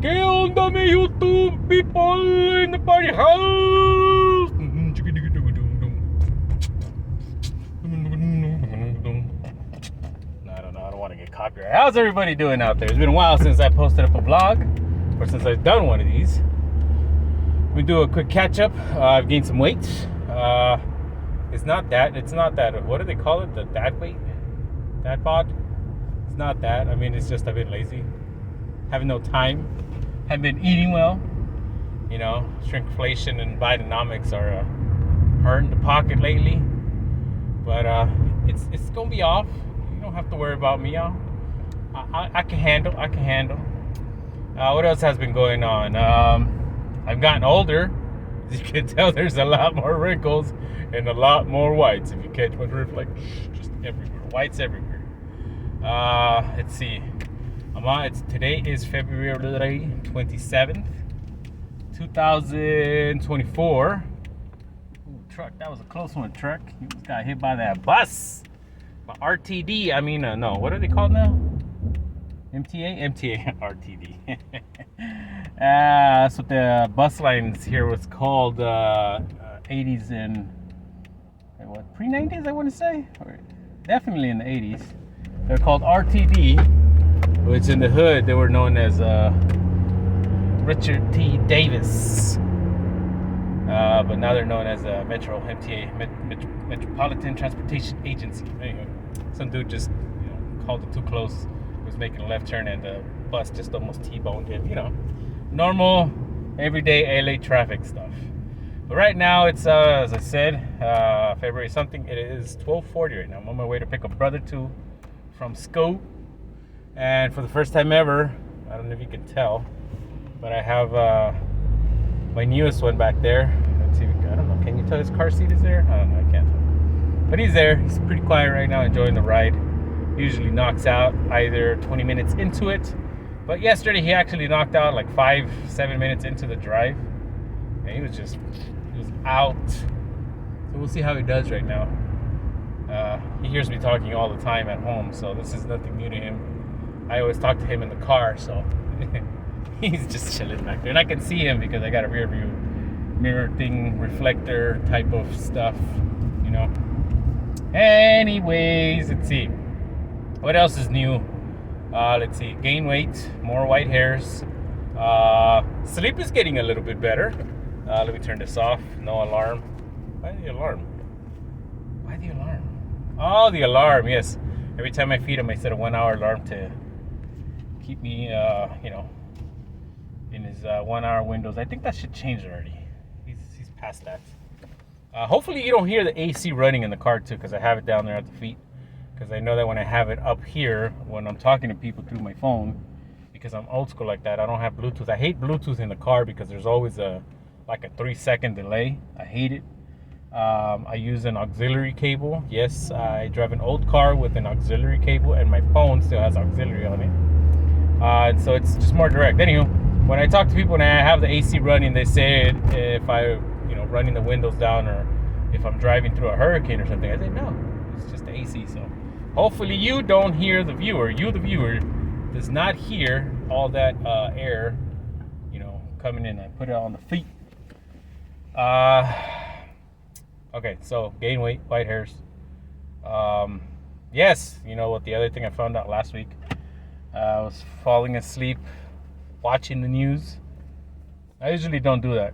¿Qué onda, mi YouTube people in the party house? I don't want to get copyrighted. How's everybody doing out there? It's been a while since I posted up a vlog, or since I've done one of these. We do a quick catch up. I've gained some weight. It's not that. What do they call it? The dad weight? Dad bod? It's not that. I mean, it's just I've been lazy, having no time, haven't been eating well. You know, shrinkflation and Bidenomics are hurting the pocket lately. But it's gonna be off. You don't have to worry about me, y'all. I can handle. What else has been going on? I've gotten older. As you can tell, there's a lot more wrinkles and a lot more whites. If you catch my drift, like just everywhere, whites everywhere. Let's see. Today is February 27th, 2024. Ooh, truck, that was a close one, truck. You just got hit by that bus. By RTD, no, what are they called now? MTA, RTD. That's what the bus lines here was called, 80s and, pre-90s, I want to say? Or definitely in the 80s. They're called RTD, which in the hood, they were known as Richard T. Davis. But now they're known as Metro MTA, Metropolitan Transportation Agency. Anyway, some dude just called it too close. Was making a left turn and the bus just almost T-boned him. Normal, everyday LA traffic stuff. But right now it's as I said, February something. It is 12:40 right now. I'm on my way to pick up brother 2 from school, and for the first time ever, I don't know if you can tell, but I have my newest one back there. Let's see. I don't know. Can you tell his car seat is there? I don't know. I can't tell. But he's there. He's pretty quiet right now, enjoying the ride. Usually knocks out either 20 minutes into it, but yesterday he actually knocked out like 5-7 minutes into the drive, and he was out. So we'll see how he does right now. He hears me talking all the time at home, so this is nothing new to him. I always talk to him in the car, so he's just chilling back there, and I can see him because I got a rear view mirror thing, reflector type of stuff, Anyways, let's see. What else is new? Let's see. Gain weight, more white hairs. Sleep is getting a little bit better. Let me turn this off. No alarm. Why the alarm? Oh, the alarm. Yes. Every time I feed him, I set a 1-hour alarm to keep me, in his 1-hour windows. I think that should change already. He's past that. Hopefully you don't hear the AC running in the car too, because I have it down there at the feet. Because I know that when I have it up here, when I'm talking to people through my phone, because I'm old school like that, I don't have Bluetooth. I hate Bluetooth in the car because there's always a 3-second delay. I hate it. I use an auxiliary cable. Yes, I drive an old car with an auxiliary cable, and my phone still has auxiliary on it. And so it's just more direct. Anywho, when I talk to people and I have the AC running, they say if I, running the windows down, or if I'm driving through a hurricane or something, I say no, it's just the AC. So hopefully you don't hear the viewer. You, the viewer, does not hear all that air, coming in. I put it on the feet. Okay, so gain weight, white hairs. Yes, what the other thing I found out last week, I was falling asleep watching the news. I usually don't do that.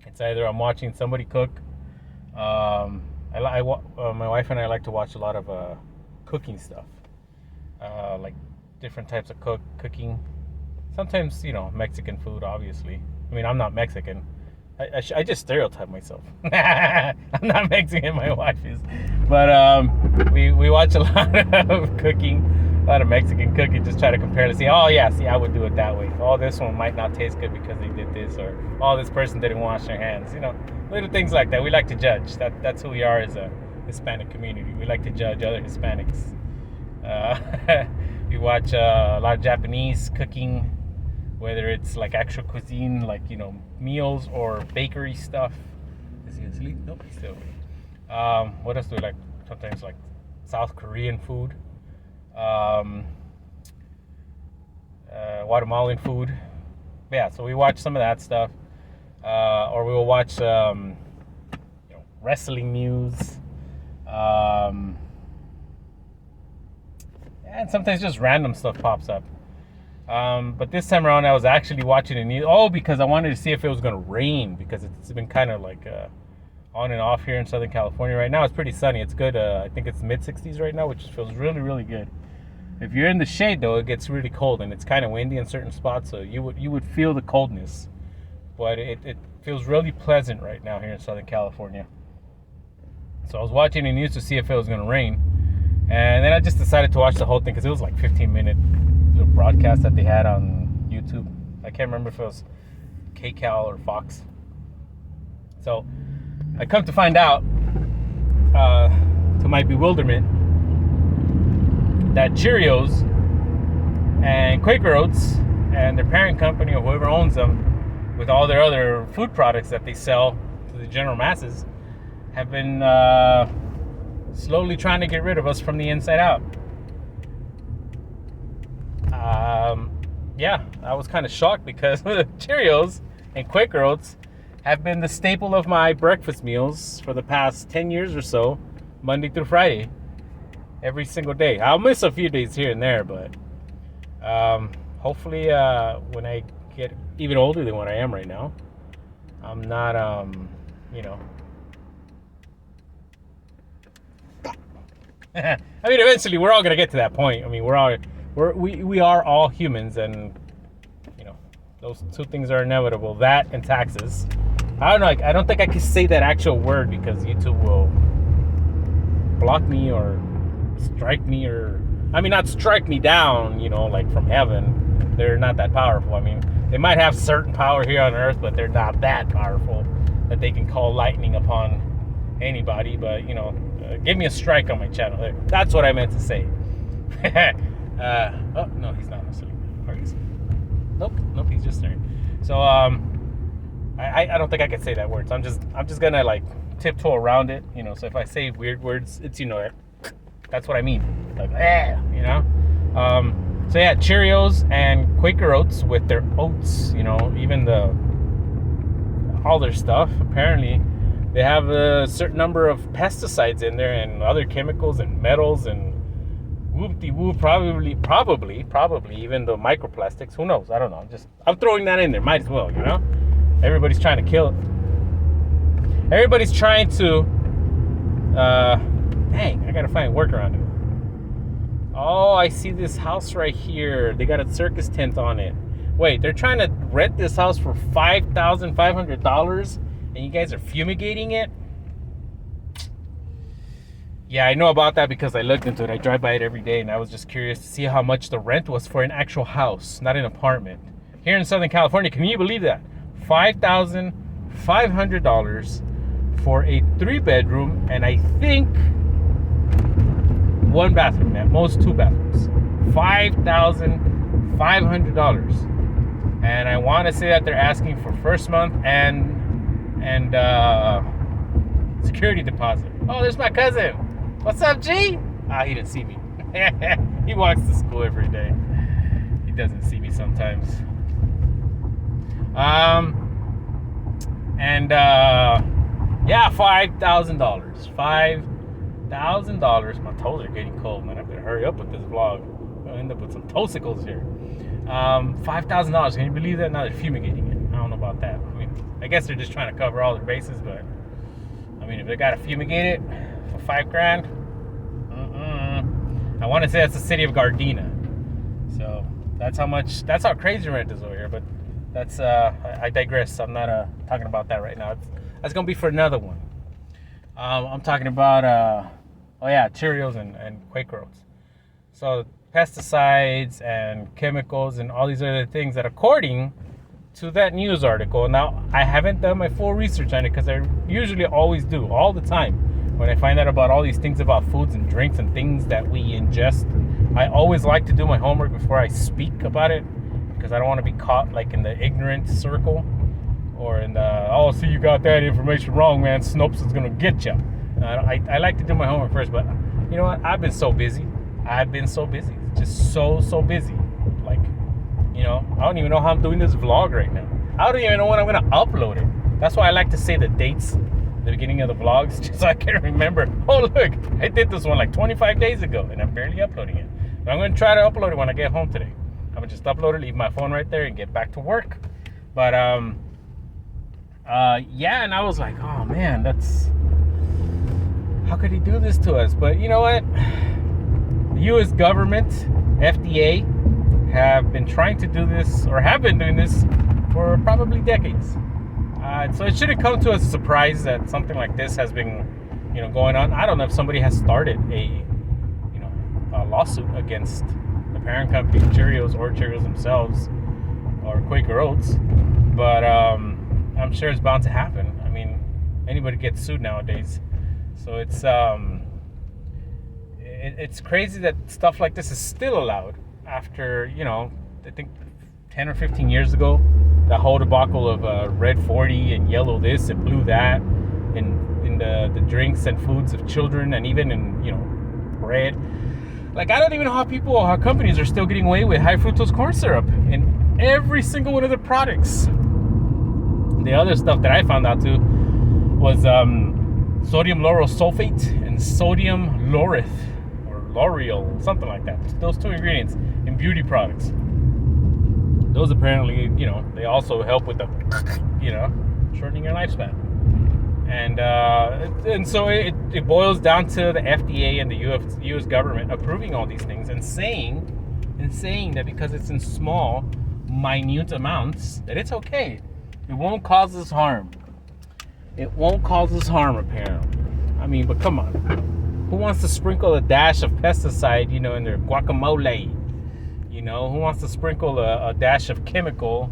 It's either I'm watching somebody cook. My wife and I like to watch a lot of cooking stuff, like different types of cooking. Sometimes, Mexican food, obviously. I mean, I'm not Mexican. I just stereotype myself. I'm not Mexican, my wife is. But we watch a lot of cooking, a lot of Mexican cooking, just try to compare to see, I would do it that way. Oh, this one might not taste good because they did this, or this person didn't wash their hands. Little things like that. We like to judge. That's who we are as a Hispanic community. We like to judge other Hispanics. We watch a lot of Japanese cooking, whether it's like actual cuisine, like meals, or bakery stuff. Is he asleep? Nope, he's still awake. What else do we like? Sometimes like South Korean food, Guatemalan food. yeah, so we watch some of that stuff, or we will watch wrestling news, and sometimes just random stuff pops up. But this time around, I was actually watching the news. Oh, because I wanted to see if it was going to rain, because it's been kind of like on and off here in Southern California. Right now, it's pretty sunny. It's good. I think it's mid-60s right now, which feels really, really good. If you're in the shade, though, it gets really cold, and it's kind of windy in certain spots, so you would feel the coldness. But it feels really pleasant right now here in Southern California. So I was watching the news to see if it was going to rain, and then I just decided to watch the whole thing because it was like 15-minute little broadcast that they had on YouTube. I can't remember if it was KCAL or Fox. So I come to find out, to my bewilderment, that Cheerios and Quaker Oats and their parent company, or whoever owns them, with all their other food products that they sell to the general masses, have been slowly trying to get rid of us from the inside out. Yeah, I was kind of shocked because Cheerios and Quaker Oats have been the staple of my breakfast meals for the past 10 years or so, Monday through Friday, every single day. I'll miss a few days here and there, but hopefully when I get even older than what I am right now, I'm not, I mean, eventually we're all gonna get to that point. I mean, we are all humans, and those two things are inevitable. That and taxes. I don't know. I don't think I can say that actual word because YouTube will block me or strike me, or not strike me down. Like from heaven. They're not that powerful. I mean, they might have certain power here on Earth, but they're not that powerful that they can call lightning upon anybody. But give me a strike on my channel. That's what I meant to say. Oh no, he's not asleep. Nope, he's just there. So I don't think I can say that word. So I'm just gonna like tiptoe around it. So if I say weird words, it's that's what I mean. Like So yeah, Cheerios and Quaker Oats with their oats. Even all their stuff. Apparently, they have a certain number of pesticides in there and other chemicals and metals and whoop-de-woo, probably even the microplastics. Who knows? I don't know. I'm throwing that in there. Might as well, Everybody's trying to kill it. Everybody's trying to. Dang, I gotta find a workaround. Oh, I see this house right here. They got a circus tent on it. Wait, they're trying to rent this house for $5,500, and you guys are fumigating it? Yeah, I know about that because I looked into it. I drive by it every day, and I was just curious to see how much the rent was for an actual house, not an apartment. Here in Southern California, can you believe that? $5,500 for a 3-bedroom, and I think 1 bathroom, at most 2 bathrooms. $5,500. And I want to say that they're asking for first month and security deposit. Oh, there's my cousin. What's up, G? He didn't see me. He walks to school every day. He doesn't see me sometimes. Yeah, $5,000. $5,000. My toes are getting cold, man. I better hurry up with this vlog. I'll end up with some toesicles here. $5,000. Can you believe that? Now they're fumigating it. I don't know about that. I guess they're just trying to cover all their bases, but if they gotta fumigate it for $5,000, I want to say that's the city of Gardena. So that's how crazy rent is over here. But that's I digress. I'm not talking about that right now. That's gonna be for another one. I'm talking about Cheerios and Quaker Oats. So pesticides and chemicals and all these other things that, according to that news article, now I haven't done my full research on it because I usually always do all the time when I find out about all these things about foods and drinks and things that we ingest. I always like to do my homework before I speak about it because I don't want to be caught like in the ignorant circle or in the, oh, so you got that information wrong, man, Snopes is gonna get you. I like to do my homework first, but you know what, I've been so busy, just so busy, like, I don't even know how I'm doing this vlog right now. I don't even know when I'm going to upload it. That's why I like to say the dates, the beginning of the vlogs, just so I can remember. Oh, look, I did this one like 25 days ago, and I'm barely uploading it. But I'm going to try to upload it when I get home today. I'm going to just upload it, leave my phone right there, and get back to work. But, yeah, and I was like, oh, man, how could he do this to us? But you know what? The U.S. government, FDA, have been trying to do this, or have been doing this, for probably decades. So it shouldn't come to us as a surprise that something like this has been, going on. I don't know if somebody has started a lawsuit against the parent company, Cheerios, or Cheerios themselves, or Quaker Oats, but I'm sure it's bound to happen. I mean, anybody gets sued nowadays, so it's crazy that stuff like this is still allowed after, I think 10 or 15 years ago, the whole debacle of red 40 and yellow this and blue that in the drinks and foods of children, and even in bread. Like, I don't even know how companies are still getting away with high fructose corn syrup in every single one of their products. The other stuff that I found out too was sodium lauryl sulfate and sodium laureth, or lauryl, something like that. Those two ingredients in beauty products. Those apparently, they also help with the, shortening your lifespan. And so it boils down to the FDA and the U.S. government approving all these things and saying that because it's in small, minute amounts, that it's okay. It won't cause us harm. It won't cause us harm, apparently. I mean, but come on. Who wants to sprinkle a dash of pesticide, in their guacamole? Who wants to sprinkle a dash of chemical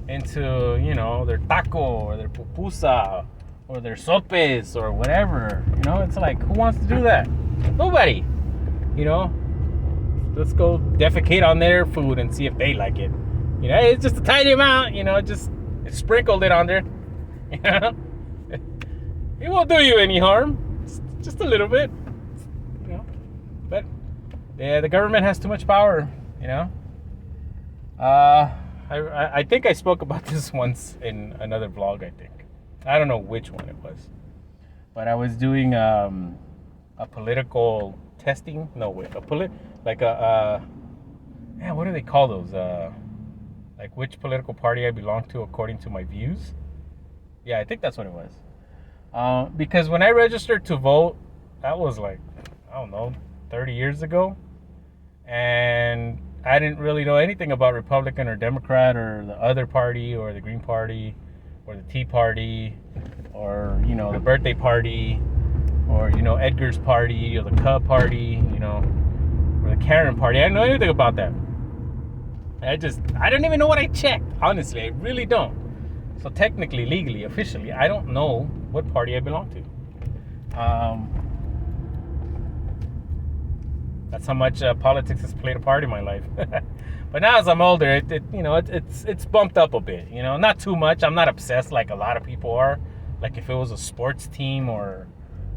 into, their taco or their pupusa or their sopes or whatever? It's like, who wants to do that? Nobody. Let's go defecate on their food and see if they like it. It's just a tiny amount, just sprinkled it on there. It won't do you any harm. Just a little bit. But yeah, the government has too much power. I think I spoke about this once in another vlog. I don't know which one it was, but I was doing a political testing. No, wait, what do they call those? Like which political party I belong to according to my views. Yeah, I think that's what it was. Because when I registered to vote, that was like, I don't know, 30 years ago, and I didn't really know anything about Republican or Democrat or the other party or the Green Party or the Tea Party or, the birthday party or, Edgar's party or the Cub party, or the Karen party. I didn't know anything about that. I don't even know what I checked. Honestly, I really don't. So technically, legally, officially, I don't know what party I belong to. That's how much politics has played a part in my life. But now as I'm older, it's bumped up a bit. Not too much. I'm not obsessed like a lot of people are. Like if it was a sports team or,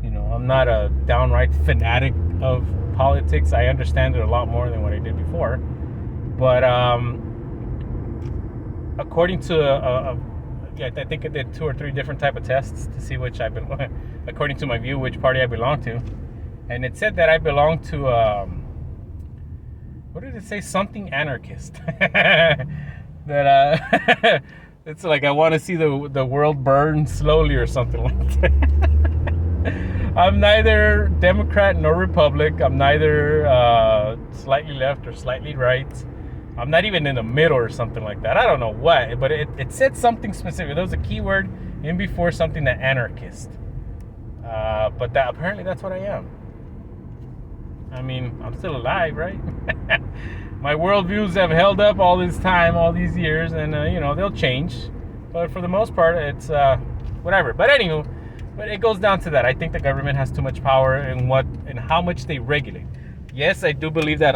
I'm not a downright fanatic of politics. I understand it a lot more than what I did before. But according to I think I did 2 or 3 different type of tests to see according to my view, which party I belong to. And it said that I belong to, what did it say? Something anarchist. That it's like I want to see the world burn slowly or something like that. I'm neither Democrat nor Republic. I'm neither slightly left or slightly right. I'm not even in the middle or something like that. I don't know what, but it said something specific. There was a keyword in before something, that anarchist. But apparently that's what I am. I mean, I'm still alive, right? My worldviews have held up all this time, all these years, and they'll change. But for the most part, it's whatever. But anywho, it goes down to that. I think the government has too much power in how much they regulate. Yes, I do believe that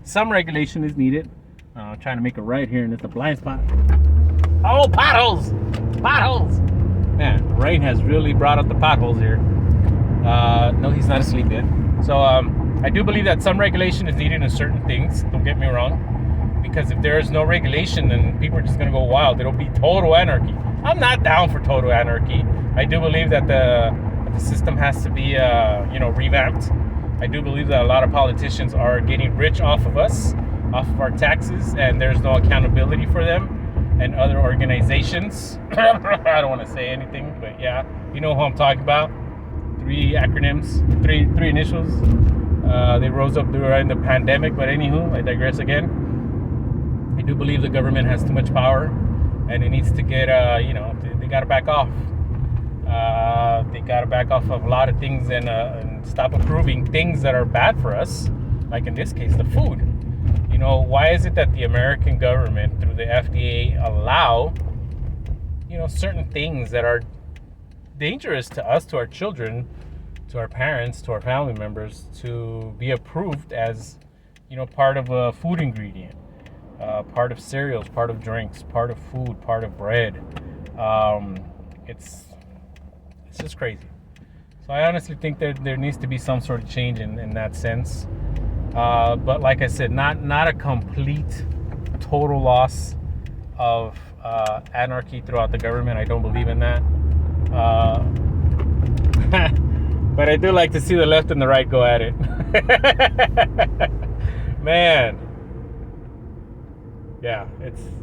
some regulation is needed. I'm trying to make a right here, and it's a blind spot. Oh, potholes! Potholes! Man, rain has really brought up the potholes here. No, he's not asleep yet. So I do believe that some regulation is needed in certain things. Don't get me wrong. because if there is no regulation, then people are just going to go wild. It'll be total anarchy. I'm not down for total anarchy. I do believe that the system has to be, revamped. I do believe that a lot of politicians are getting rich off of us, off of our taxes, and there's no accountability for them and other organizations. I don't want to say anything, but yeah, you know who I'm talking about. Three acronyms, three initials. They rose up during the pandemic, but anywho, I digress again. I do believe the government has too much power, and it needs to get, they got to back off. They got to back off of a lot of things and stop approving things that are bad for us, like in this case, the food. Why is it that the American government, through the FDA, allow, certain things that are dangerous to us, to our children, to our parents, to our family members, to be approved as, part of a food ingredient, part of cereals, part of drinks, part of food, part of bread. It's just crazy. So I honestly think there needs to be some sort of change in that sense. But like I said, not a complete, total loss of anarchy throughout the government. I don't believe in that. But I do like to see the left and the right go at it. Man, yeah,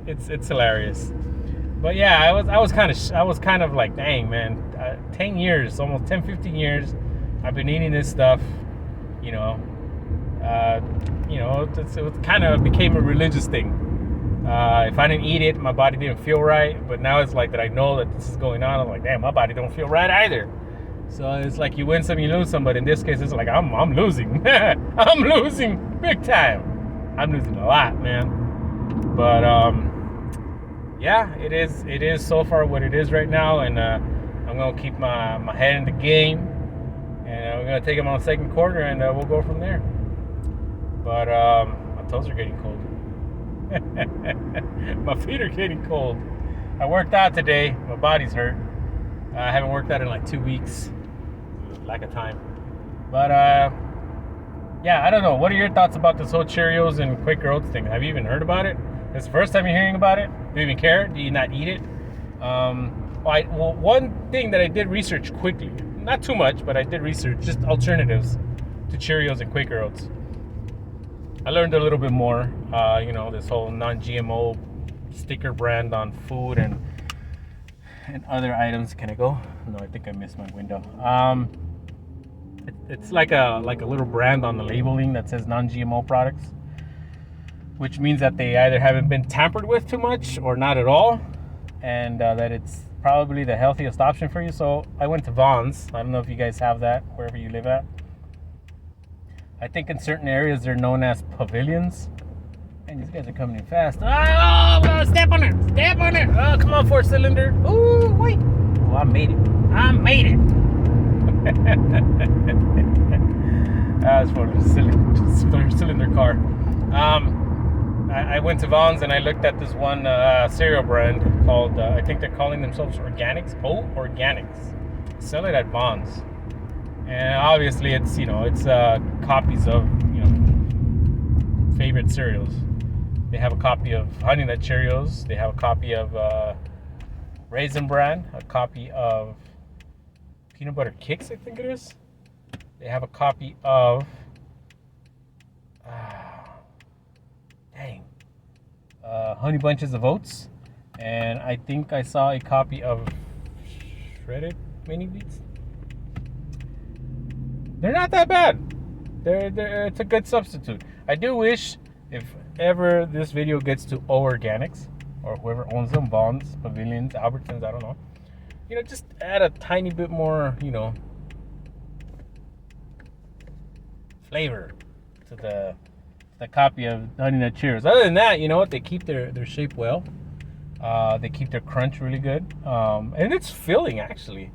it's hilarious. But yeah, I was kind of like, dang, man, 10 years, almost 10-15 years, I've been eating this stuff. It kind of became a religious thing. If I didn't eat it, my body didn't feel right. But now it's like that I know that this is going on. I'm like, damn, my body don't feel right either. So it's like you win some, you lose some. But in this case, it's like I'm losing. I'm losing big time. I'm losing a lot, man. But yeah, it is so far what it is right now, and I'm gonna keep my head in the game, and we're gonna take them on the second quarter, and we'll go from there. But my toes are getting cold. My feet are getting cold. I worked out today. My body's hurt. I haven't worked out in like 2 weeks. Lack of time. But yeah, I don't know. What are your thoughts about this whole Cheerios and Quaker Oats thing? Have you even heard about it? This is the first time you're hearing about it? Do you even care? Do you not eat it? One thing that I did research quickly, not too much, but I did research just alternatives to Cheerios and Quaker Oats. I learned a little bit more, this whole non-GMO sticker brand on food and other items. Can I go? No, I think I missed my window. It's like a little brand on the labeling that says non-GMO products, which means that they either haven't been tampered with too much or not at all, and that it's probably the healthiest option for you. So I went to Vaughn's. I don't know if you guys have that wherever you live at. I think in certain areas they're known as pavilions. And these guys are coming in fast. Oh, step on it! Step on it! Oh, come on, 4-cylinder. Ooh, wait. Oh, I made it. That's for a cylinder car. I went to Vaughn's and I looked at this one cereal brand called, I think they're calling themselves Organics. Oh, Organics. Sell it at Vaughn's. And obviously it's copies of, favorite cereals. They have a copy of Honey Nut Cheerios. They have a copy of Raisin Bran. A copy of Peanut Butter Kicks, I think it is. They have a copy of Honey Bunches of Oats. And I think I saw a copy of Shredded Mini Wheats. They're not that bad. It's a good substitute. I do wish, if ever this video gets to O Organics, or whoever owns them, Vaughn's, Pavilions, Albertsons, I don't know, just add a tiny bit more, flavor to the copy of Honey Nut Cheerios. Other than that, they keep their shape well. They keep their crunch really good, and it's filling actually.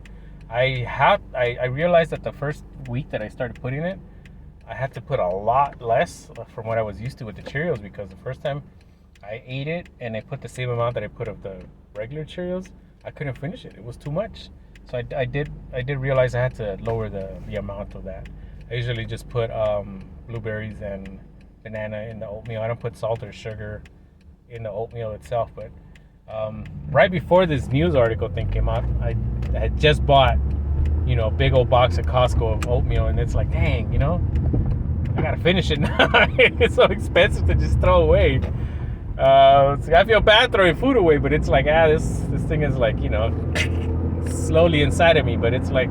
I realized that the first week that I started putting it, I had to put a lot less from what I was used to with the Cheerios, because the first time I ate it and I put the same amount that I put of the regular Cheerios, I couldn't finish it. It was too much. So I did realize I had to lower the amount of that. I usually just put blueberries and banana in the oatmeal. I don't put salt or sugar in the oatmeal itself. But right before this news article thing came out, I had just bought, a big old box at Costco of oatmeal, and it's like, dang, I gotta finish it now. It's so expensive to just throw away. I feel bad throwing food away, but it's like, this thing is like, slowly inside of me. But it's like,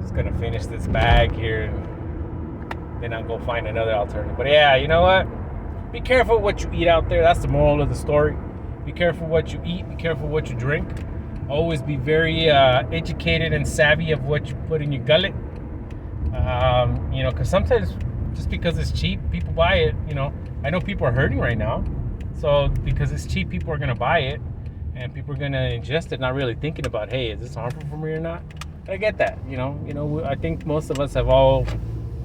just gonna finish this bag here, and then I'll go find another alternative. But yeah, you know what? Be careful what you eat out there. That's the moral of the story. Be careful what you eat. Be careful what you drink. Always be very educated and savvy of what you put in your gullet. Because sometimes just because it's cheap, people buy it. I know people are hurting right now, so because it's cheap, people are gonna buy it, and people are gonna ingest it, not really thinking about, hey, is this harmful for me or not? I get that. I think most of us have all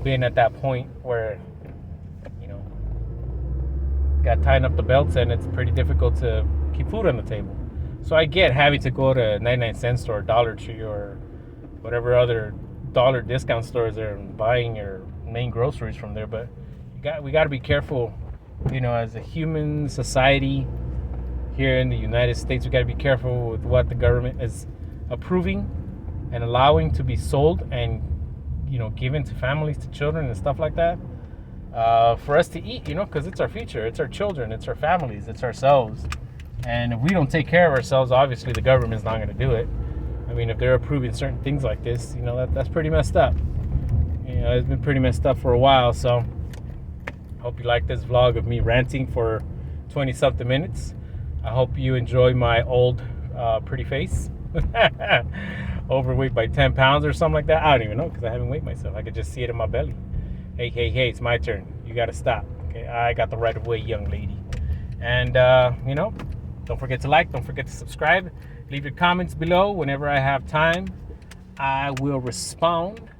been at that point where, got tying up the belts, and it's pretty difficult to keep food on the table. So I get having to go to 99-cent store, Dollar Tree, or whatever other dollar discount stores are, and buying your main groceries from there. But we got to be careful, as a human society here in the United States. We got to be careful with what the government is approving and allowing to be sold and given to families, to children, and stuff like that. For us to eat, because it's our future, it's our children, it's our families, it's ourselves. And if we don't take care of ourselves, obviously the government's not going to do it. I mean, if they're approving certain things like this, that's pretty messed up. It's been pretty messed up for a while. So I hope you like this vlog of me ranting for 20-something minutes. I hope you enjoy my old pretty face. Overweight by 10 pounds or something like that. I don't even know, because I haven't weighed myself. I could just see it in my belly. Hey, it's my turn. You got to stop. Okay, I got the right of way, young lady. And, don't forget to like. Don't forget to subscribe. Leave your comments below. Whenever I have time, I will respond.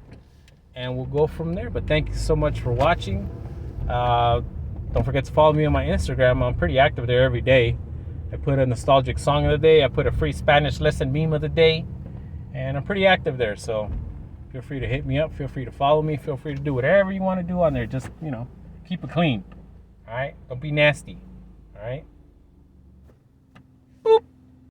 And we'll go from there. But thank you so much for watching. Don't forget to follow me on my Instagram. I'm pretty active there every day. I put a nostalgic song of the day. I put a free Spanish lesson meme of the day. And I'm pretty active there. So feel free to hit me up. Feel free to follow me. Feel free to do whatever you want to do on there. Just, keep it clean. All right? Don't be nasty. All right?